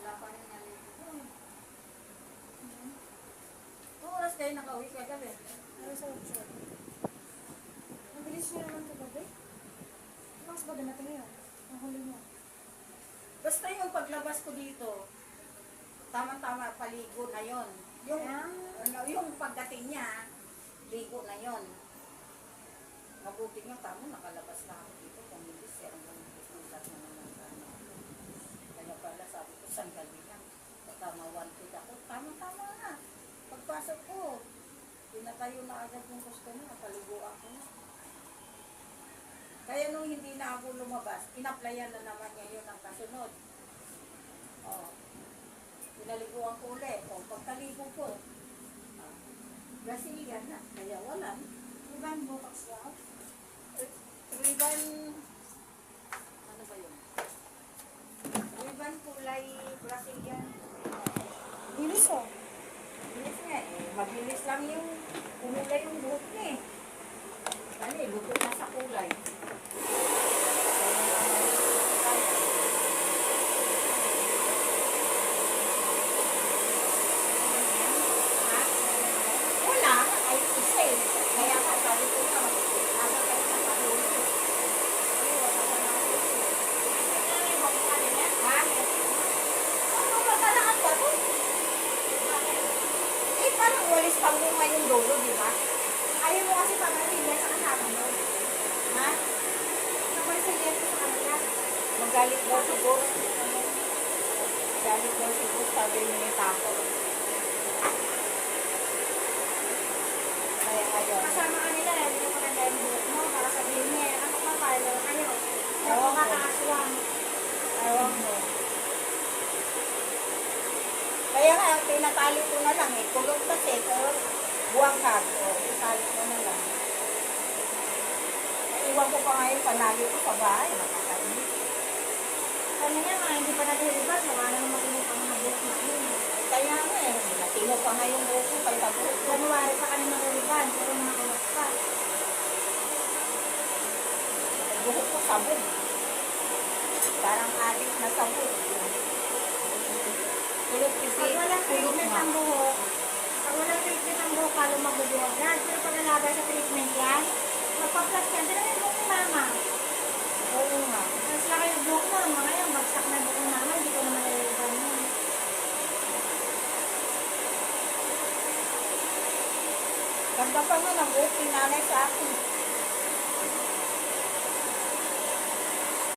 Wala pa rin nalito. Oras kayo nakauwi ka gabi. Ano sa workshop? Mabilis niyo naman ito gabi? Mas ba dumating yun? Ang huli mo? Basta yung paglabas ko dito, tama-tama paligo na yon. Yung pagdating niya, ligo na yon. Mabuti nga tamo, nakalabas na ako dito. Pamilis, ang nagsusulat na naman sana. Kaya pala sabi ko, sandali lang. Tama, wanted ako. Tama-tama na. Pagpasok ko, pinatayo na agad yung customer, napaligo ako na. Kaya nung hindi na ako lumabas, inaplayan na naman niya yun ang kasunod. Oh. Pinaliguan ko ulit. O, pagtaligo ko, Brazilian na. Kaya wala. Iban bukas daw? Ribbon, ano ba yun? Ribbon kulay Brazilian. Bilis oh. Bilis nga eh. Mabilis lang yung kumulay yung buhok niya eh. Dali, luto na sa kulay. Wala, ay isa eh. Kaya ka, sabi ko na, aga kayo sa palulo. Ay, wala ka na ako. Ha? Ano ba talakan ba ito? Eh, parang walis pang bunga yung dulo, di ba? Ayaw mo kasi pag-aligyan sa kasama mo. Ha? Napag-aligyan ko sa kanila. Magalit daw siguro. Galit daw siguro, sabi ni Taco. Kaya kayo. Kasama kanila, hindi ko maganda yung buhok mo para sabihin niya, ako pa parlor kayo. Kaya Oo. kung kakakaswang. Ewan mo. Kaya nga, ang tinatali ko na lang eh. Kulog kasi, pero buwang kag. O, itali ko na lang. Iwan ko pa ngayon, panalo ko sa bahay. Nakakainis. Kami nga mga hindi pa naghilibas, wala naman makinig ang mga buhok namin. Kaya nga eh, natino pa nga yung buko, pagkabuko. January pa kami maghilibas, pero mga kulot pa. Buko ko sabog. Parang adik na sabog. Kulog kasi, Pag walang kulog treatment nga. ang buhok, lalo magbubuhag yan. Pero pag nalagay sa treatment yan, magpa-plus yan, din yung buhok ni mama. Oo nga. Mas laki yung buhok mo, mga yan, bagsak na yung buhok ni mama, hindi ko naman naliliban yun. Ganda pa nga ng buhok ni nanay sa akin.